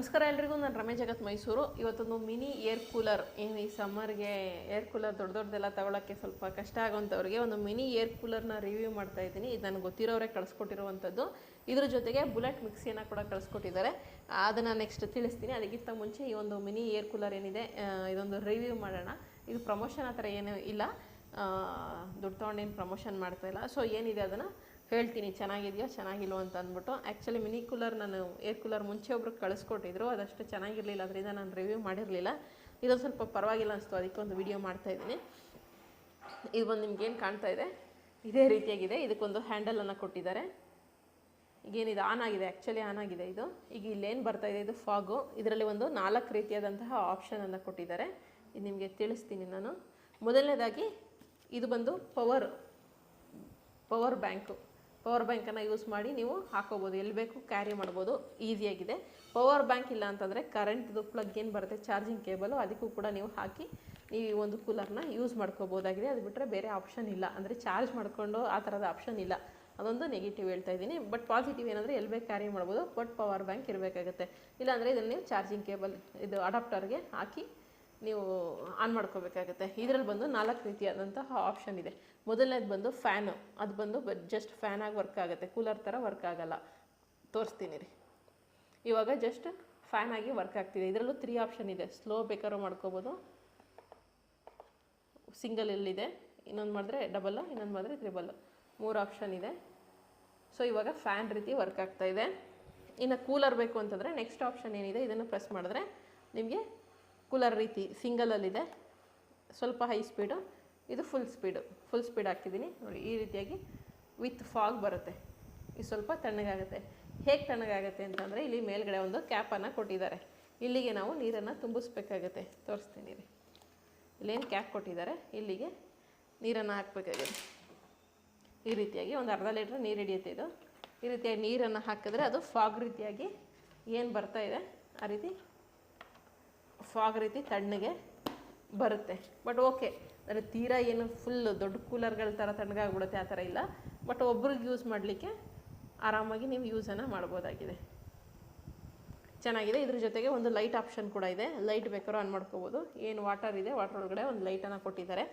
ನಮಸ್ಕಾರ ಎಲ್ರಿಗೂ, ನಾನು ರಮೇಶ್ ಜಗತ್ ಮೈಸೂರು. ಇವತ್ತೊಂದು ಮಿನಿ ಏರ್ ಕೂಲರ್, ಏನು ಈ ಸಮ್ಮರ್ಗೆ ಏರ್ ಕೂಲರ್ ದೊಡ್ಡದೆಲ್ಲ ತಗೊಳ್ಳೋಕ್ಕೆ ಸ್ವಲ್ಪ ಕಷ್ಟ ಆಗೋಂಥವ್ರಿಗೆ ಒಂದು ಮಿನಿ ಏರ್ ಕೂಲರ್ನ ರಿವ್ಯೂ ಮಾಡ್ತಾ ಇದ್ದೀನಿ. ಇದು ನನಗೆ ಗೊತ್ತಿರೋರೇ ಕಳಿಸ್ಕೊಟ್ಟಿರುವಂಥದ್ದು. ಇದ್ರ ಜೊತೆಗೆ ಬುಲೆಟ್ ಮಿಕ್ಸಿಯನ್ನು ಕೂಡ ಕಳಿಸ್ಕೊಟ್ಟಿದ್ದಾರೆ. ಅದನ್ನು ನೆಕ್ಸ್ಟ್ ತಿಳಿಸ್ತೀನಿ. ಅದಕ್ಕಿಂತ ಮುಂಚೆ ಈ ಒಂದು ಮಿನಿ ಏರ್ ಕೂಲರ್ ಏನಿದೆ, ಇದೊಂದು ರಿವ್ಯೂ ಮಾಡೋಣ. ಇದು ಪ್ರಮೋಷನ್ ಆ ಥರ ಏನೂ ಇಲ್ಲ, ದುಡ್ಡು ತೊಗೊಂಡೇನು ಪ್ರಮೋಷನ್ ಮಾಡ್ತಾಯಿಲ್ಲ. ಸೊ ಏನಿದೆ ಅದನ್ನು ಹೇಳ್ತೀನಿ, ಚೆನ್ನಾಗಿದೆಯೋ ಚೆನ್ನಾಗಿಲ್ವೋ ಅಂತ ಅಂದ್ಬಿಟ್ಟು. ಆ್ಯಕ್ಚುಲಿ ಮಿನಿ ಕೂಲರ್ ನಾನು ಏರ್ ಕೂಲರ್ ಮುಂಚೆ ಒಬ್ರು ಕಳಿಸ್ಕೊಟ್ಟಿದ್ರು, ಅದಷ್ಟು ಚೆನ್ನಾಗಿರಲಿಲ್ಲ, ಅದರಿಂದ ನಾನು ರಿವ್ಯೂ ಮಾಡಿರಲಿಲ್ಲ. ಇದೊಂದು ಸ್ವಲ್ಪ ಪರವಾಗಿಲ್ಲ ಅನಿಸ್ತು, ಅದಕ್ಕೆ ಒಂದು ವಿಡಿಯೋ ಮಾಡ್ತಾಯಿದ್ದೀನಿ. ಇದು ಒಂದು ನಿಮ್ಗೇನು ಕಾಣ್ತಾ ಇದೆ, ಇದೇ ರೀತಿಯಾಗಿದೆ. ಇದಕ್ಕೊಂದು ಹ್ಯಾಂಡಲನ್ನು ಕೊಟ್ಟಿದ್ದಾರೆ. ಈಗೇನಿದೆ ಆನ್ ಆಗಿದೆ, ಆ್ಯಕ್ಚುಲಿ ಆನ್ ಆಗಿದೆ ಇದು. ಈಗ ಇಲ್ಲೇನು ಬರ್ತಾಯಿದೆ, ಇದು ಫಾಗು. ಇದರಲ್ಲಿ ಒಂದು 4 ರೀತಿಯಾದಂತಹ ಆಪ್ಷನನ್ನು ಕೊಟ್ಟಿದ್ದಾರೆ. ಇದು ನಿಮಗೆ ತಿಳಿಸ್ತೀನಿ ನಾನು. ಮೊದಲನೇದಾಗಿ ಇದು ಬಂದು ಪವರ್ ಬ್ಯಾಂಕನ್ನು ಯೂಸ್ ಮಾಡಿ ನೀವು ಹಾಕೋಬೋದು, ಎಲ್ಲಿ ಬೇಕು ಕ್ಯಾರಿ ಮಾಡ್ಬೋದು, ಈಸಿಯಾಗಿದೆ. ಪವರ್ ಬ್ಯಾಂಕ್ ಇಲ್ಲ ಅಂತಂದರೆ ಕರೆಂಟ್ದು ಪ್ಲಗ್ ಏನು ಬರುತ್ತೆ, ಚಾರ್ಜಿಂಗ್ ಕೇಬಲು, ಅದಕ್ಕೂ ಕೂಡ ನೀವು ಹಾಕಿ ನೀವು ಈ ಒಂದು ಕೂಲರ್ನ ಯೂಸ್ ಮಾಡ್ಕೋಬೋದಾಗಿದೆ. ಅದು ಬಿಟ್ಟರೆ ಬೇರೆ ಆಪ್ಷನ್ ಇಲ್ಲ, ಅಂದರೆ ಚಾರ್ಜ್ ಮಾಡಿಕೊಂಡು ಆ ಥರದ ಆಪ್ಷನ್ ಇಲ್ಲ. ಅದೊಂದು ನೆಗೆಟಿವ್ ಹೇಳ್ತಾ ಇದ್ದೀನಿ. ಬಟ್ ಪಾಸಿಟಿವ್ ಏನಂದರೆ ಎಲ್ಲಿ ಬೇಕು ಕ್ಯಾರಿ ಮಾಡ್ಬೋದು, ಬಟ್ ಪವರ್ ಬ್ಯಾಂಕ್ ಇರಬೇಕಾಗುತ್ತೆ. ಇಲ್ಲಾಂದರೆ ಇದನ್ನು ನೀವು ಚಾರ್ಜಿಂಗ್ ಕೇಬಲ್ ಇದು ಅಡಾಪ್ಟರ್ಗೆ ಹಾಕಿ ನೀವು ಆನ್ ಮಾಡ್ಕೋಬೇಕಾಗುತ್ತೆ. ಇದರಲ್ಲಿ ಬಂದು 4 ರೀತಿಯಾದಂತಹ ಆಪ್ಷನ್ ಇದೆ. ಮೊದಲನೇದು ಬಂದು ಫ್ಯಾನು. ಅದು ಬಂದು ಜಸ್ಟ್ ಫ್ಯಾನಾಗಿ ವರ್ಕ್ ಆಗುತ್ತೆ, ಕೂಲರ್ ಥರ ವರ್ಕ್ ಆಗಲ್ಲ. ತೋರಿಸ್ತೀನಿ ರೀ. ಇವಾಗ ಜಸ್ಟ್ ಫ್ಯಾನ್ ಆಗಿ ವರ್ಕ್ ಆಗ್ತಿದೆ. ಇದರಲ್ಲೂ 3 ಆಪ್ಷನ್ ಇದೆ. ಸ್ಲೋ ಬೇಕಾದ್ರೂ ಮಾಡ್ಕೋಬೋದು, ಸಿಂಗಲ್ ಇಲ್ಲಿದೆ, ಇನ್ನೊಂದು ಮಾಡಿದ್ರೆ ಡಬಲ್ಲು, ಇನ್ನೊಂದು ಮಾಡಿದ್ರೆ ತ್ರಿಬಲ್ಲು, 3 ಆಪ್ಷನ್ ಇದೆ. ಸೊ ಇವಾಗ ಫ್ಯಾನ್ ರೀತಿ ವರ್ಕ್ ಆಗ್ತಾಯಿದೆ. ಇನ್ನು ಕೂಲರ್ ಬೇಕು ಅಂತಂದರೆ ನೆಕ್ಸ್ಟ್ ಆಪ್ಷನ್ ಏನಿದೆ, ಇದನ್ನು ಪ್ರೆಸ್ ಮಾಡಿದ್ರೆ ನಿಮಗೆ ಕೂಲರ್ ರೀತಿ ಸಿಂಗಲಲ್ಲಿದೆ, ಸ್ವಲ್ಪ ಹೈ ಸ್ಪೀಡು, ಇದು ಫುಲ್ ಸ್ಪೀಡ್ ಹಾಕಿದ್ದೀನಿ ನೋಡಿ. ಈ ರೀತಿಯಾಗಿ ವಿತ್ ಫಾಗ್ ಬರುತ್ತೆ. ಇದು ಸ್ವಲ್ಪ ತಣ್ಣಗಾಗುತ್ತೆ. ಹೇಗೆ ತಣ್ಣಗಾಗುತ್ತೆ ಅಂತಂದರೆ ಇಲ್ಲಿ ಮೇಲ್ಗಡೆ ಒಂದು ಕ್ಯಾಪನ್ನು ಕೊಟ್ಟಿದ್ದಾರೆ. ಇಲ್ಲಿಗೆ ನಾವು ನೀರನ್ನು ತುಂಬಿಸ್ಬೇಕಾಗತ್ತೆ. ತೋರಿಸ್ತೀನಿ ರೀ. ಇಲ್ಲೇನು ಕ್ಯಾಪ್ ಕೊಟ್ಟಿದ್ದಾರೆ, ಇಲ್ಲಿಗೆ ನೀರನ್ನು ಹಾಕಬೇಕಾಗುತ್ತೆ. ಈ ರೀತಿಯಾಗಿ ಒಂದು ಅರ್ಧ ಲೀಟ್ರ್ ನೀರು ಹಿಡಿಯುತ್ತೆ ಇದು. ಈ ರೀತಿಯಾಗಿ ನೀರನ್ನು ಹಾಕಿದ್ರೆ ಅದು ಫಾಗ್ ರೀತಿಯಾಗಿ ಏನು ಬರ್ತಾ ಇದೆ ಆ ರೀತಿ ಫಾಗ್ ರೀತಿ ತಣ್ಣಗೆ ಬರುತ್ತೆ. ಬಟ್ ಓಕೆ, ಅಂದರೆ ತೀರಾ ಏನು ಫುಲ್ ದೊಡ್ಡ ಕೂಲರ್ಗಳ ಥರ ತಣ್ಣಗಾಗ್ಬಿಡುತ್ತೆ ಆ ಥರ ಇಲ್ಲ. ಬಟ್ ಒಬ್ರಿಗೆ ಯೂಸ್ ಮಾಡಲಿಕ್ಕೆ ಆರಾಮಾಗಿ ನೀವು ಯೂಸನ್ನು ಮಾಡ್ಬೋದಾಗಿದೆ. ಚೆನ್ನಾಗಿದೆ. ಇದ್ರ ಜೊತೆಗೆ ಒಂದು ಲೈಟ್ ಆಪ್ಷನ್ ಕೂಡ ಇದೆ. ಲೈಟ್ ಬೇಕಾದ್ರೂ ಆನ್ ಮಾಡ್ಕೋಬೋದು. ಏನು ವಾಟರ್ ಇದೆ, ವಾಟರ್ ಒಳಗಡೆ ಒಂದು ಲೈಟನ್ನು ಕೊಟ್ಟಿದ್ದಾರೆ.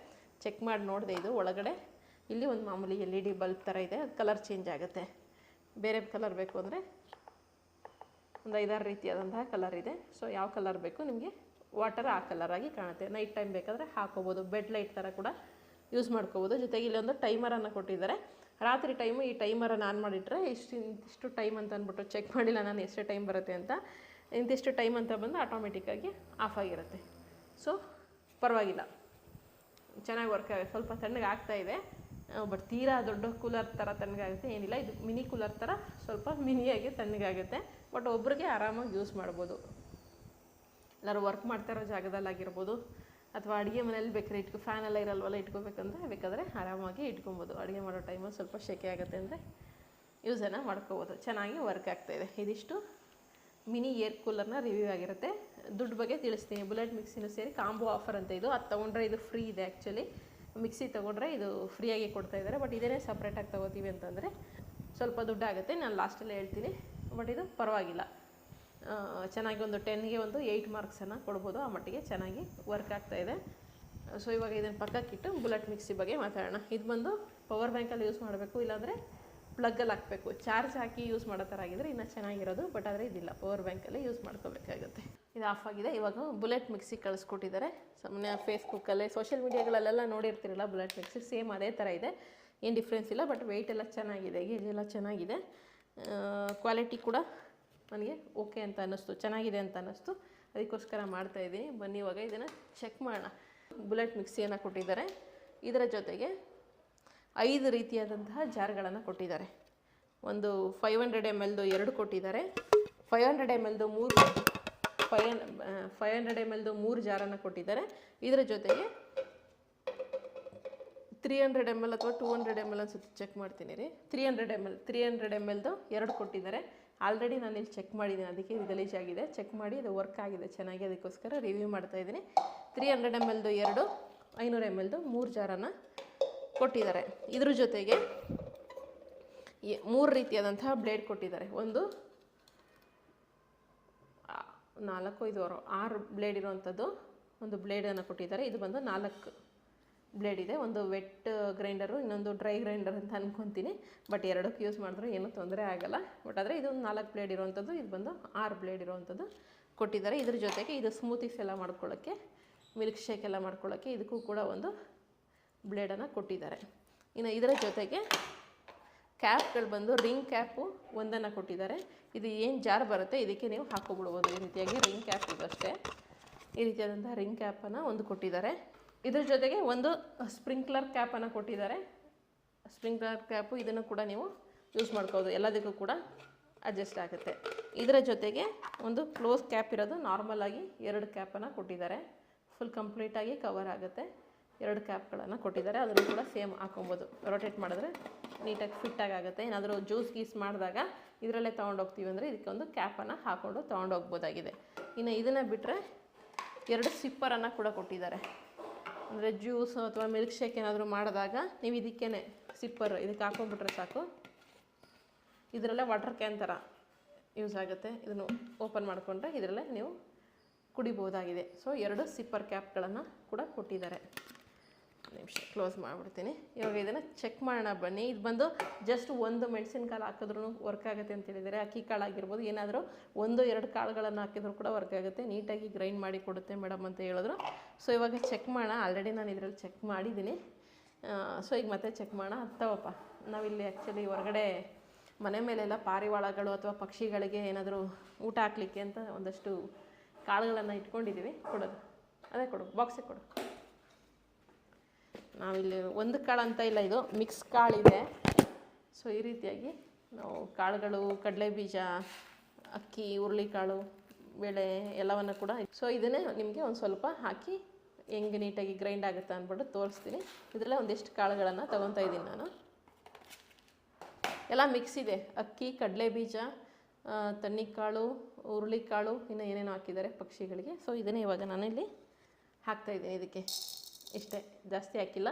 ಚೆಕ್ ಮಾಡಿ ನೋಡಿದೆ, ಇದು ಒಳಗಡೆ ಇಲ್ಲಿ ಒಂದು ಮಾಮೂಲಿ LED ಬಲ್ಬ್ ಥರ ಇದೆ. ಅದು ಕಲರ್ ಚೇಂಜ್ ಆಗುತ್ತೆ. ಬೇರೆ ಕಲರ್ ಬೇಕು ಅಂದರೆ ಒಂದು 5-6 ರೀತಿಯಾದಂತಹ ಕಲರ್ ಇದೆ. ಸೊ ಯಾವ ಕಲರ್ ಬೇಕು ನಿಮಗೆ, ವಾಟರ್ ಆ ಕಲರಾಗಿ ಕಾಣುತ್ತೆ. ನೈಟ್ ಟೈಮ್ ಬೇಕಾದರೆ ಹಾಕೋಬೋದು, ಬೆಡ್ ಲೈಟ್ ಥರ ಕೂಡ ಯೂಸ್ ಮಾಡ್ಕೋಬೋದು. ಜೊತೆಗೆ ಇಲ್ಲೊಂದು ಟೈಮರನ್ನು ಕೊಟ್ಟಿದ್ದಾರೆ. ರಾತ್ರಿ ಟೈಮು ಈ ಟೈಮರನ್ನು ಆನ್ ಮಾಡಿಟ್ರೆ ಇಷ್ಟು ಟೈಮ್ ಅಂತ ಅಂದ್ಬಿಟ್ಟು ಚೆಕ್ ಮಾಡಿಲ್ಲ ನಾನು ಎಷ್ಟು ಟೈಮ್ ಬರುತ್ತೆ ಅಂತ. ಇಂತಿಷ್ಟು ಟೈಮ್ ಅಂತ ಬಂದು ಆಟೋಮೆಟಿಕ್ಕಾಗಿ ಆಫ್ ಆಗಿರುತ್ತೆ. ಸೊ ಪರವಾಗಿಲ್ಲ, ಚೆನ್ನಾಗಿ ವರ್ಕ್ ಆಗುತ್ತೆ. ಸ್ವಲ್ಪ ತಣ್ಣಗೆ ಆಗ್ತಾಯಿದೆ, ಬಟ್ ತೀರಾ ದೊಡ್ಡ ಕೂಲರ್ ಥರ ತಣ್ಣಗಾಗುತ್ತೆ ಏನಿಲ್ಲ. ಇದು ಮಿನಿ ಕೂಲರ್ ಥರ ಸ್ವಲ್ಪ ಮಿನಿಯಾಗಿ ತಣ್ಣಗಾಗುತ್ತೆ. ಬಟ್ ಒಬ್ರಿಗೆ ಆರಾಮಾಗಿ ಯೂಸ್ ಮಾಡ್ಬೋದು. ಎಲ್ಲರೂ ವರ್ಕ್ ಮಾಡ್ತಾ ಇರೋ ಜಾಗದಲ್ಲಾಗಿರ್ಬೋದು, ಅಥವಾ ಅಡುಗೆ ಮನೇಲಿ ಬೇಕಾದ್ರೆ ಫ್ಯಾನ್ ಎಲ್ಲ ಇರಲ್ವಲ್ಲ, ಇಟ್ಕೋಬೇಕಂದ್ರೆ ಬೇಕಾದರೆ ಆರಾಮಾಗಿ ಇಟ್ಕೊಬೋದು. ಅಡುಗೆ ಮಾಡೋ ಟೈಮಲ್ಲಿ ಸ್ವಲ್ಪ ಸೆಕೆ ಆಗುತ್ತೆ ಅಂದರೆ ಯೂಸನ್ನು ಮಾಡ್ಕೋಬೋದು. ಚೆನ್ನಾಗಿ ವರ್ಕ್ ಆಗ್ತಾಯಿದೆ. ಇದಿಷ್ಟು ಮಿನಿ ಏರ್ ಕೂಲರ್ನ ರಿವ್ಯೂ ಆಗಿರುತ್ತೆ. ದುಡ್ಡು ಬಗ್ಗೆ ತಿಳಿಸ್ತೀನಿ. ಬುಲೆಟ್ ಮಿಕ್ಸಿನೂ ಸೇರಿ ಕಾಂಬೋ ಆಫರ್ ಅಂತ ಇದು. ಅದು ತೊಗೊಂಡ್ರೆ ಇದು ಫ್ರೀ ಇದೆ. ಆ್ಯಕ್ಚುಲಿ ಮಿಕ್ಸಿ ತೊಗೊಂಡ್ರೆ ಇದು ಫ್ರೀಯಾಗಿ ಕೊಡ್ತಾಯಿದ್ದಾರೆ. ಬಟ್ ಇದೇ ಸಪ್ರೇಟಾಗಿ ತೊಗೋತೀವಿ ಅಂತಂದರೆ ಸ್ವಲ್ಪ ದುಡ್ಡು ಆಗುತ್ತೆ, ನಾನು ಲಾಸ್ಟಲ್ಲೇ ಹೇಳ್ತೀನಿ. ಬಟ್ ಇದು ಪರವಾಗಿಲ್ಲ, ಚೆನ್ನಾಗಿ ಒಂದು 10ಗೆ ಒಂದು 8 ಮಾರ್ಕ್ಸನ್ನು ಕೊಡ್ಬೋದು. ಆ ಮಟ್ಟಿಗೆ ಚೆನ್ನಾಗಿ ವರ್ಕ್ ಆಗ್ತಾಯಿದೆ. ಸೊ ಇವಾಗ ಇದನ್ನು ಪಕ್ಕಕ್ಕಿಟ್ಟು ಬುಲೆಟ್ ಮಿಕ್ಸಿ ಬಗ್ಗೆ ಮಾತಾಡೋಣ. ಇದು ಬಂದು ಪವರ್ ಬ್ಯಾಂಕಲ್ಲಿ ಯೂಸ್ ಮಾಡಬೇಕು, ಇಲ್ಲಾಂದರೆ ಪ್ಲಗ್ಗಲ್ಲಿ ಹಾಕಬೇಕು. ಚಾರ್ಜ್ ಹಾಕಿ ಯೂಸ್ ಮಾಡೋ ಥರ ಆಗಿದ್ರೆ ಇನ್ನೂ ಚೆನ್ನಾಗಿರೋದು. ಬಟ್ ಆದರೆ ಇದಿಲ್ಲ, ಪವರ್ ಬ್ಯಾಂಕಲ್ಲಿ ಯೂಸ್ ಮಾಡ್ಕೋಬೇಕಾಗುತ್ತೆ. ಇದು ಆಫ್ ಆಗಿದೆ. ಇವಾಗ ಬುಲೆಟ್ ಮಿಕ್ಸಿ ಕಳಿಸ್ಕೊಟ್ಟಿದ್ದಾರೆ. ಸುಮ್ಮನೆ ಫೇಸ್ಬುಕ್ಕಲ್ಲೇ ಸೋಷಿಯಲ್ ಮೀಡಿಯಾಗಳಲ್ಲೆಲ್ಲ ನೋಡಿರ್ತಿರಲ್ಲ, ಬುಲೆಟ್ ಮಿಕ್ಸಿ ಸೇಮ್ ಅದೇ ಥರ ಇದೆ, ಏನು ಡಿಫ್ರೆನ್ಸ್ ಇಲ್ಲ. ಬಟ್ ವೆಯ್ಟ್ ಎಲ್ಲ ಚೆನ್ನಾಗಿದೆ, ಗೇಜ್ ಎಲ್ಲ ಚೆನ್ನಾಗಿದೆ. ಕ್ವಾಲಿಟಿ ಕೂಡ ನನಗೆ ಓಕೆ ಅಂತ ಅನ್ನಿಸ್ತು, ಚೆನ್ನಾಗಿದೆ ಅಂತ ಅನ್ನಿಸ್ತು. ಅದಕ್ಕೋಸ್ಕರ ಮಾಡ್ತಾಯಿದ್ದೀನಿ. ಬನ್ನಿ ಇವಾಗ ಇದನ್ನು ಚೆಕ್ ಮಾಡೋಣ. ಬುಲೆಟ್ ಮಿಕ್ಸಿಯನ್ನು ಕೊಟ್ಟಿದ್ದಾರೆ. ಇದರ ಜೊತೆಗೆ 5 ರೀತಿಯಾದಂತಹ ಜಾರ್ಗಳನ್ನು ಕೊಟ್ಟಿದ್ದಾರೆ. ಒಂದು 500 mlದು 2 ಕೊಟ್ಟಿದ್ದಾರೆ. 500 mlದು 3 ಜಾರನ್ನು ಕೊಟ್ಟಿದ್ದಾರೆ. ಇದರ ಜೊತೆಗೆ 300 ml ಅಥವಾ 200 ml ಅನ್ಸುತ್ತೆ, ಚೆಕ್ ಮಾಡ್ತೀನಿ ರೀ. 300 mlದು 2 ಕೊಟ್ಟಿದ್ದಾರೆ. ಆಲ್ರೆಡಿ ನಾನು ಇಲ್ಲಿ ಚೆಕ್ ಮಾಡಿದ್ದೀನಿ, ಅದಕ್ಕೆ ಇದು ಗಲೀಜಾಗಿದೆ. ಚೆಕ್ ಮಾಡಿ ಇದು ವರ್ಕ್ ಆಗಿದೆ ಚೆನ್ನಾಗಿ, ಅದಕ್ಕೋಸ್ಕರ ರಿವ್ಯೂ ಮಾಡ್ತಾಯಿದ್ದೀನಿ. 300 mlದು 2, 500 mlದು 3 ಜಾರನ್ನು ಕೊಟ್ಟಿದ್ದಾರೆ. ಇದ್ರ ಜೊತೆಗೆ 3 ರೀತಿಯಾದಂತಹ ಬ್ಲೇಡ್ ಕೊಟ್ಟಿದ್ದಾರೆ. ಒಂದು 6 ಬ್ಲೇಡ್ ಇರುವಂಥದ್ದು ಒಂದು ಬ್ಲೇಡನ್ನು ಕೊಟ್ಟಿದ್ದಾರೆ. ಇದು ಬಂದು 4 ಬ್ಲೇಡ್ ಇದೆ. ಒಂದು ವೆಟ್ ಗ್ರೈಂಡರು, ಇನ್ನೊಂದು ಡ್ರೈ ಗ್ರೈಂಡರ್ ಅಂತ ಅನ್ಕೊತೀನಿ. ಬಟ್ ಎರಡಕ್ಕೂ ಯೂಸ್ ಮಾಡಿದ್ರೆ ಏನೂ ತೊಂದರೆ ಆಗಲ್ಲ. ಬಟ್ ಆದರೆ ಇದು 4 ಬ್ಲೇಡ್ ಇರುವಂಥದ್ದು, ಇದು ಬಂದು 6 ಬ್ಲೇಡ್ ಇರುವಂಥದ್ದು ಕೊಟ್ಟಿದ್ದಾರೆ. ಇದ್ರ ಜೊತೆಗೆ ಇದು ಸ್ಮೂತೀಸ್ ಎಲ್ಲ ಮಾಡ್ಕೊಳ್ಳೋಕ್ಕೆ, ಮಿಲ್ಕ್ ಶೇಕ್ ಎಲ್ಲ ಮಾಡ್ಕೊಳ್ಳೋಕ್ಕೆ ಇದಕ್ಕೂ ಕೂಡ ಒಂದು ಬ್ಲೇಡನ್ನು ಕೊಟ್ಟಿದ್ದಾರೆ. ಇನ್ನು ಇದರ ಜೊತೆಗೆ ಕ್ಯಾಪ್ಗಳು ಬಂದು ರಿಂಗ್ ಕ್ಯಾಪು ಒಂದನ್ನು ಕೊಟ್ಟಿದ್ದಾರೆ. ಇದು ಏನು ಜಾರ್ ಬರುತ್ತೆ ಇದಕ್ಕೆ ನೀವು ಹಾಕ್ಕೊಬಿಡ್ಬೋದು. ಈ ರೀತಿಯಾಗಿ ರಿಂಗ್ ಕ್ಯಾಪ್ ಇದಷ್ಟೇ, ಈ ರೀತಿಯಾದಂಥ ರಿಂಗ್ ಕ್ಯಾಪನ್ನು ಒಂದು ಕೊಟ್ಟಿದ್ದಾರೆ. ಇದ್ರ ಜೊತೆಗೆ ಒಂದು ಸ್ಪ್ರಿಂಕ್ಲರ್ ಕ್ಯಾಪನ್ನು ಕೊಟ್ಟಿದ್ದಾರೆ. ಸ್ಪ್ರಿಂಕ್ಲರ್ ಕ್ಯಾಪು ಇದನ್ನು ಕೂಡ ನೀವು ಯೂಸ್ ಮಾಡ್ಕೋಬೋದು, ಎಲ್ಲದಕ್ಕೂ ಕೂಡ ಅಡ್ಜಸ್ಟ್ ಆಗುತ್ತೆ. ಇದರ ಜೊತೆಗೆ ಒಂದು ಕ್ಲೋಸ್ ಕ್ಯಾಪ್ ಇರೋದು, ನಾರ್ಮಲಾಗಿ 2 ಕ್ಯಾಪನ್ನು ಕೊಟ್ಟಿದ್ದಾರೆ. ಫುಲ್ ಕಂಪ್ಲೀಟಾಗಿ ಕವರ್ ಆಗುತ್ತೆ. 2 ಕ್ಯಾಪ್ಗಳನ್ನು ಕೊಟ್ಟಿದ್ದಾರೆ. ಅದನ್ನು ಕೂಡ ಸೇಮ್ ಹಾಕೊಬೋದು. ರೊಟೇಟ್ ಮಾಡಿದ್ರೆ ನೀಟಾಗಿ ಫಿಟ್ಟಾಗಿ ಆಗುತ್ತೆ. ಏನಾದರೂ ಜ್ಯೂಸ್ ಗೀಸ್ ಮಾಡಿದಾಗ ಇದರಲ್ಲೇ ತೊಗೊಂಡೋಗ್ತೀವಿ ಅಂದರೆ ಇದಕ್ಕೆ ಒಂದು ಕ್ಯಾಪನ್ನು ಹಾಕ್ಕೊಂಡು ತೊಗೊಂಡೋಗ್ಬೋದಾಗಿದೆ. ಇನ್ನು ಇದನ್ನು ಬಿಟ್ಟರೆ 2 ಸಿಪ್ಪರನ್ನು ಕೂಡ ಕೊಟ್ಟಿದ್ದಾರೆ. ಅಂದರೆ ಜ್ಯೂಸ್ ಅಥವಾ ಮಿಲ್ಕ್ ಶೇಕ್ ಏನಾದರೂ ಮಾಡಿದಾಗ ನೀವು ಇದಕ್ಕೇ ಸಿಪ್ಪರ್ ಇದಕ್ಕೆ ಹಾಕೊಂಡ್ಬಿಟ್ರೆ ಸಾಕು. ಇದರಲ್ಲೇ ವಾಟರ್ ಕ್ಯಾನ್ ಥರ ಯೂಸ್ ಆಗುತ್ತೆ. ಇದನ್ನು ಓಪನ್ ಮಾಡಿಕೊಂಡ್ರೆ ಇದರಲ್ಲೇ ನೀವು ಕುಡಿಬೋದಾಗಿದೆ. ಸೊ 2 ಸಿಪ್ಪರ್ ಕ್ಯಾಪ್ಗಳನ್ನು ಕೂಡ ಕೊಟ್ಟಿದ್ದಾರೆ. ನಿಮಿಷ ಕ್ಲೋಸ್ ಮಾಡಿಬಿಡ್ತೀನಿ. ಇವಾಗ ಇದನ್ನು ಚೆಕ್ ಮಾಡೋಣ ಬನ್ನಿ. ಇದು ಬಂದು ಜಸ್ಟ್ ಒಂದು ಮೆಣಸಿನಕಾಳು ಹಾಕಿದ್ರೂ ವರ್ಕ್ ಆಗುತ್ತೆ ಅಂತ ಹೇಳಿದ್ದಾರೆ. ಅಕ್ಕಿ ಕಾಳು ಆಗಿರ್ಬೋದು, ಏನಾದರೂ 1-2 ಕಾಳುಗಳನ್ನು ಹಾಕಿದ್ರೂ ಕೂಡ ವರ್ಕ್ ಆಗುತ್ತೆ. ನೀಟಾಗಿ ಗ್ರೈಂಡ್ ಮಾಡಿ ಕೊಡುತ್ತೆ ಮೇಡಮ್ ಅಂತ ಹೇಳಿದ್ರು. ಸೊ ಇವಾಗ ಚೆಕ್ ಮಾಡೋಣ. ಆಲ್ರೆಡಿ ನಾನು ಇದರಲ್ಲಿ ಚೆಕ್ ಮಾಡಿದ್ದೀನಿ. ಸೊ ಈಗ ಮತ್ತೆ ಚೆಕ್ ಮಾಡೋಣ. ಹತ್ತವಪ್ಪ, ನಾವಿಲ್ಲಿ ಆ್ಯಕ್ಚುಲಿ ಹೊರಗಡೆ ಮನೆ ಮೇಲೆಲ್ಲ ಪಾರಿವಾಳಗಳು ಅಥವಾ ಪಕ್ಷಿಗಳಿಗೆ ಏನಾದರೂ ಊಟ ಹಾಕ್ಲಿಕ್ಕೆ ಅಂತ ಒಂದಷ್ಟು ಕಾಳುಗಳನ್ನು ಇಟ್ಕೊಂಡಿದ್ದೀವಿ. ಕೊಡೋದು ಅದೇ ಕೊಡು, ಬಾಕ್ಸಿಗೆ ಕೊಡು. ನಾವಿಲ್ಲಿ ಒಂದು ಕಾಳು ಅಂತ ಇಲ್ಲ, ಇದು ಮಿಕ್ಸ್ ಕಾಳಿದೆ. ಸೊ ಈ ರೀತಿಯಾಗಿ ನಾವು ಕಾಳುಗಳು, ಕಡಲೆ ಬೀಜ, ಅಕ್ಕಿ, ಹುರುಳಿಕಾಳು, ಬೇಳೆ ಎಲ್ಲವನ್ನು ಕೂಡ, ಸೊ ಇದನ್ನೇ ನಿಮಗೆ ಒಂದು ಸ್ವಲ್ಪ ಹಾಕಿ ಹೆಂಗೆ ನೀಟಾಗಿ ಗ್ರೈಂಡ್ ಆಗುತ್ತೆ ಅಂದ್ಬಿಟ್ಟು ತೋರಿಸ್ತೀನಿ. ಇದರಲ್ಲೇ ಒಂದಿಷ್ಟು ಕಾಳುಗಳನ್ನು ತೊಗೊತಾ ಇದ್ದೀನಿ ನಾನು. ಎಲ್ಲ ಮಿಕ್ಸ್ ಇದೆ. ಅಕ್ಕಿ, ಕಡಲೆ ಬೀಜ, ತಣ್ಣಿಕಾಳು, ಹುರುಳಿಕಾಳು, ಇನ್ನು ಏನೇನೋ ಹಾಕಿದ್ದಾರೆ ಪಕ್ಷಿಗಳಿಗೆ. ಸೊ ಇದನ್ನೇ ಇವಾಗ ನಾನಿಲ್ಲಿ ಹಾಕ್ತಾಯಿದ್ದೀನಿ. ಇದಕ್ಕೆ ಇಷ್ಟೇ, ಜಾಸ್ತಿ ಹಾಕಿಲ್ಲ,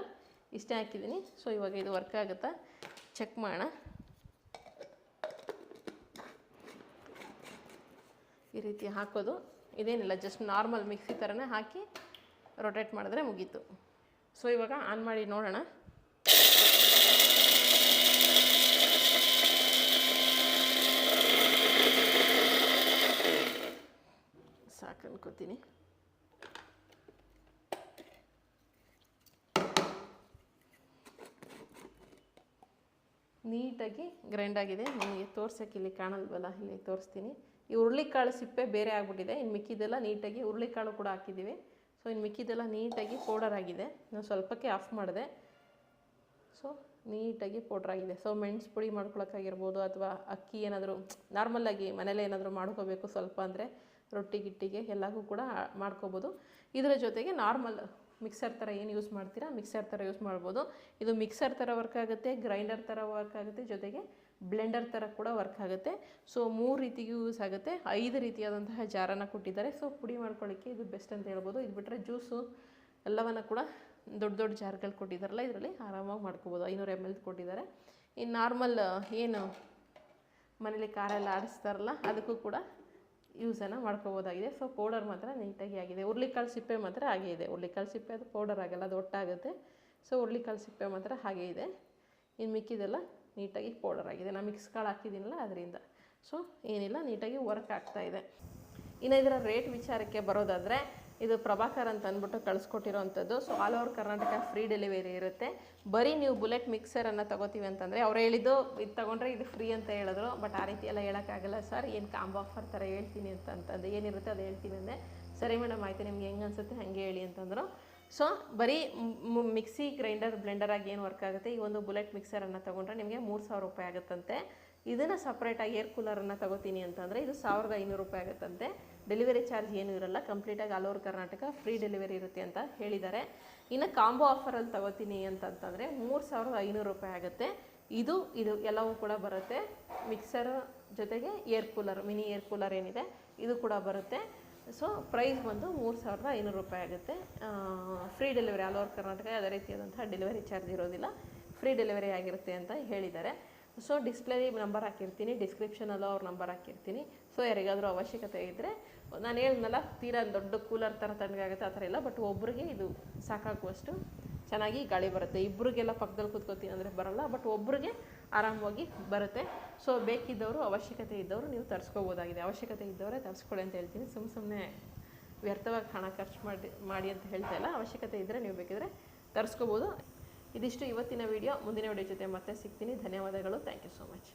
ಇಷ್ಟೇ ಹಾಕಿದ್ದೀನಿ. ಸೊ ಇವಾಗ ಇದು ವರ್ಕ್ ಆಗುತ್ತಾ ಚೆಕ್ ಮಾಡೋಣ. ಈ ರೀತಿ ಹಾಕೋದು, ಇದೇನಿಲ್ಲ, ಜಸ್ಟ್ ನಾರ್ಮಲ್ ಮಿಕ್ಸಿ ಥರನೇ ಹಾಕಿ ರೊಟೇಟ್ ಮಾಡಿದ್ರೆ ಮುಗೀತು. ಸೊ ಇವಾಗ ಆನ್ ಮಾಡಿ ನೋಡೋಣ. ಸಾಕು ಅನ್ಕೋತೀನಿ. ನೀಟಾಗಿ ಗ್ರೈಂಡ್ ಆಗಿದೆ. ನಿಮಗೆ ತೋರ್ಸೋಕ್ಕೆ ಇಲ್ಲಿ ಕಾಣಲ್ವಲ್ಲ, ಇಲ್ಲಿ ತೋರಿಸ್ತೀನಿ. ಈ ಹುರುಳಿಕಾಳು ಸಿಪ್ಪೆ ಬೇರೆ ಆಗಿಬಿಟ್ಟಿದೆ. ಇನ್ನು ಮಿಕ್ಕಿದೆಲ್ಲ ನೀಟಾಗಿ, ಹುರುಳಿಕಾಳು ಕೂಡ ಹಾಕಿದ್ದೀವಿ. ಸೊ ಇನ್ನು ಮಿಕ್ಕಿದೆಲ್ಲ ನೀಟಾಗಿ ಪೌಡರ್ ಆಗಿದೆ. ನಾನು ಸ್ವಲ್ಪಕ್ಕೆ ಆಫ್ ಮಾಡಿದೆ. ಸೊ ನೀಟಾಗಿ ಪೌಡ್ರ್ ಆಗಿದೆ. ಸೊ ಮೆಣಸು ಪುಡಿ ಮಾಡ್ಕೊಳಕ್ಕಾಗಿರ್ಬೋದು, ಅಥವಾ ಅಕ್ಕಿ ಏನಾದರೂ ನಾರ್ಮಲಾಗಿ ಮನೇಲೆ ಏನಾದರೂ ಮಾಡ್ಕೋಬೇಕು ಸ್ವಲ್ಪ ಅಂದರೆ ರೊಟ್ಟಿ ಗಿಟ್ಟಿಗೆ ಎಲ್ಲಕ್ಕೂ ಕೂಡ ಮಾಡ್ಕೋಬೋದು. ಇದರ ಜೊತೆಗೆ ನಾರ್ಮಲ್ ಮಿಕ್ಸರ್ ಥರ ಏನು ಯೂಸ್ ಮಾಡ್ತೀರಾ, ಮಿಕ್ಸರ್ ಥರ ಯೂಸ್ ಮಾಡ್ಬೋದು. ಇದು ಮಿಕ್ಸರ್ ಥರ ವರ್ಕ್ ಆಗುತ್ತೆ, ಗ್ರೈಂಡರ್ ಥರ ವರ್ಕ್ ಆಗುತ್ತೆ, ಜೊತೆಗೆ ಬ್ಲೆಂಡರ್ ಥರ ಕೂಡ ವರ್ಕ್ ಆಗುತ್ತೆ. ಸೊ 3 ರೀತಿಗೂ ಯೂಸ್ ಆಗುತ್ತೆ. 5 ರೀತಿಯಾದಂತಹ ಜಾರನ್ನು ಕೊಟ್ಟಿದ್ದಾರೆ. ಸೊ ಪುಡಿ ಮಾಡ್ಕೊಳ್ಳಿಕ್ಕೆ ಇದು ಬೆಸ್ಟ್ ಅಂತ ಹೇಳ್ಬೋದು. ಇದು ಬಿಟ್ಟರೆ ಜ್ಯೂಸು ಎಲ್ಲವನ್ನು ಕೂಡ ದೊಡ್ಡ ದೊಡ್ಡ ಜಾರ್ಗಳು ಕೊಟ್ಟಿದ್ದಾರಲ್ಲ, ಇದರಲ್ಲಿ ಆರಾಮಾಗಿ ಮಾಡ್ಕೋಬೋದು. 500 ml ಕೊಟ್ಟಿದ್ದಾರೆ. ಇನ್ನು ನಾರ್ಮಲ್ ಏನು ಮನೇಲಿ ಖಾರ ಎಲ್ಲ ಆಡಿಸ್ತಾರಲ್ಲ, ಅದಕ್ಕೂ ಕೂಡ ಯೂಸನ್ನು ಮಾಡ್ಕೋಬೋದಾಗಿದೆ. ಸೊ ಪೌಡರ್ ಮಾತ್ರ ನೀಟಾಗಿ ಆಗಿದೆ. ಹುರುಳಿಕಾಳು ಸಿಪ್ಪೆ ಮಾತ್ರ ಹಾಗೆ ಇದೆ. ಹುರುಳಿಕಾಳು ಸಿಪ್ಪೆ ಅದು ಪೌಡರ್ ಆಗಲ್ಲ, ಅದು ಒಟ್ಟಾಗುತ್ತೆ. ಸೊ ಹುರುಳಿಕಾಳು ಸಿಪ್ಪೆ ಮಾತ್ರ ಹಾಗೆ ಇದೆ. ಇನ್ನು ಮಿಕ್ಕಿದೆಲ್ಲ ನೀಟಾಗಿ ಪೌಡರ್ ಆಗಿದೆ. ನಾನು ಮಿಕ್ಸ್ ಕಾಳು ಹಾಕಿದ್ದೀನಲ್ಲ ಅದರಿಂದ. ಸೊ ಏನಿಲ್ಲ, ನೀಟಾಗಿ ವರ್ಕ್ ಆಗ್ತಾಯಿದೆ. ಇನ್ನು ಇದರ ರೇಟ್ ವಿಚಾರಕ್ಕೆ ಬರೋದಾದರೆ, ಇದು ಪ್ರಭಾಕರ್ ಅಂತ ಅಂದ್ಬಿಟ್ಟು ಕಳಿಸ್ಕೊಟ್ಟಿರೋವಂಥದ್ದು. So all over Karnataka free delivery ಇರುತ್ತೆ. ಬರೀ ನೀವು ಬುಲೆಟ್ ಮಿಕ್ಸರನ್ನು ತೊಗೋತೀವಿ ಅಂತಂದರೆ, ಅವ್ರು ಹೇಳಿದ್ದು ಇದು ತೊಗೊಂಡ್ರೆ ಇದು ಫ್ರೀ ಅಂತ ಹೇಳಿದ್ರು. ಬಟ್ ಆ ರೀತಿ ಎಲ್ಲ ಹೇಳೋಕ್ಕಾಗಲ್ಲ ಸರ್, ಏನು ಕಾಂಬೋ ಆಫರ್ ಥರ ಹೇಳ್ತೀನಿ ಅಂತಂದು ಏನಿರುತ್ತೆ ಅದು ಹೇಳ್ತೀನಿ ಅಂದೆ. ಸರಿ ಮೇಡಮ್ ಆಯಿತು, ನಿಮ್ಗೆ ಹೆಂಗೆ ಅನಿಸುತ್ತೆ ಹಾಗೆ ಹೇಳಿ ಅಂತಂದರು. ಸೊ ಬರೀ ಮಿಕ್ಸಿ, ಗ್ರೈಂಡರ್, ಬ್ಲೆಂಡರಾಗಿ ಏನು ವರ್ಕ್ ಆಗುತ್ತೆ, ಈ ಒಂದು ಬುಲೆಟ್ ಮಿಕ್ಸರನ್ನು ತೊಗೊಂಡ್ರೆ ನಿಮಗೆ 3000 ರೂಪಾಯಿ ಆಗುತ್ತಂತೆ. ಇದನ್ನು ಸಪ್ರೇಟಾಗಿ ಏರ್ ಕೂಲರನ್ನು ತೊಗೋತೀನಿ ಅಂತಂದರೆ ಇದು 1500 ರೂಪಾಯಿ ಆಗುತ್ತಂತೆ. ಡೆಲಿವರಿ ಚಾರ್ಜ್ ಏನೂ ಇರಲ್ಲ. ಕಂಪ್ಲೀಟಾಗಿ all over Karnataka free delivery ಇರುತ್ತೆ ಅಂತ ಹೇಳಿದ್ದಾರೆ. ಇನ್ನು ಕಾಂಬೋ ಆಫರಲ್ಲಿ ತೊಗೋತೀನಿ ಅಂತಂತಂದರೆ 3500 ರೂಪಾಯಿ ಆಗುತ್ತೆ. ಇದು ಎಲ್ಲವೂ ಕೂಡ ಬರುತ್ತೆ. ಮಿಕ್ಸರ್ ಜೊತೆಗೆ air cooler, mini air cooler ಏನಿದೆ ಇದು ಕೂಡ ಬರುತ್ತೆ. ಸೊ ಪ್ರೈಸ್ ಬಂದು 3500 ರೂಪಾಯಿ ಆಗುತ್ತೆ. Free delivery all over Karnataka, ಯಾವುದೇ ರೀತಿಯಾದಂತಹ ಡೆಲಿವರಿ ಚಾರ್ಜ್ ಇರೋದಿಲ್ಲ, ಫ್ರೀ ಡೆಲಿವರಿ ಆಗಿರುತ್ತೆ ಅಂತ ಹೇಳಿದ್ದಾರೆ. ಸೊ ಡಿಸ್ಪ್ಲೇ ನಂಬರ್ ಹಾಕಿರ್ತೀನಿ, ಡಿಸ್ಕ್ರಿಪ್ಷನಲ್ಲೂ ಅವ್ರ ನಂಬರ್ ಹಾಕಿರ್ತೀನಿ. ಸೊ ಯಾರಿಗಾದರೂ ಅವಶ್ಯಕತೆ ಇದ್ದರೆ ನಾನು ಹೇಳಿದ್ನಲ್ಲ ತೀರಾ ದೊಡ್ಡ ಕೂಲರ್ ಥರ ತಣ್ಣಗಾಗುತ್ತೆ ಆ ಥರ ಇಲ್ಲ, ಬಟ್ ಒಬ್ರಿಗೆ ಇದು ಸಾಕಾಗುವಷ್ಟು ಚೆನ್ನಾಗಿ ಗಾಳಿ ಬರುತ್ತೆ. ಇಬ್ಬರಿಗೆಲ್ಲ ಪಕ್ಕದಲ್ಲಿ ಕೂತ್ಕೋತೀನಿ ಅಂದರೆ ಬರೋಲ್ಲ, ಬಟ್ ಒಬ್ರಿಗೆ ಆರಾಮವಾಗಿ ಬರುತ್ತೆ. ಸೊ ಬೇಕಿದ್ದವರು, ಅವಶ್ಯಕತೆ ಇದ್ದವರು ನೀವು ತರಿಸ್ಕೋಬೋದಾಗಿದೆ. ಅವಶ್ಯಕತೆ ಇದ್ದವರೇ ತರಿಸ್ಕೊಳ್ಳಿ ಅಂತ ಹೇಳ್ತೀನಿ. ಸುಮ್ಮನೆ ವ್ಯರ್ಥವಾಗಿ ಹಣ ಖರ್ಚು ಮಾಡಿ ಅಂತ ಹೇಳ್ತಾ ಇಲ್ಲ. ಅವಶ್ಯಕತೆ ಇದ್ದರೆ ನೀವು ಬೇಕಿದ್ರೆ ತರಿಸ್ಕೋಬೋದು. ಇದಿಷ್ಟು ಇವತ್ತಿನ ವಿಡಿಯೋ. ಮುಂದಿನ ವಿಡಿಯೋ ಜೊತೆ ಮತ್ತೆ ಸಿಗ್ತೀನಿ. ಧನ್ಯವಾದಗಳು. Thank you so much.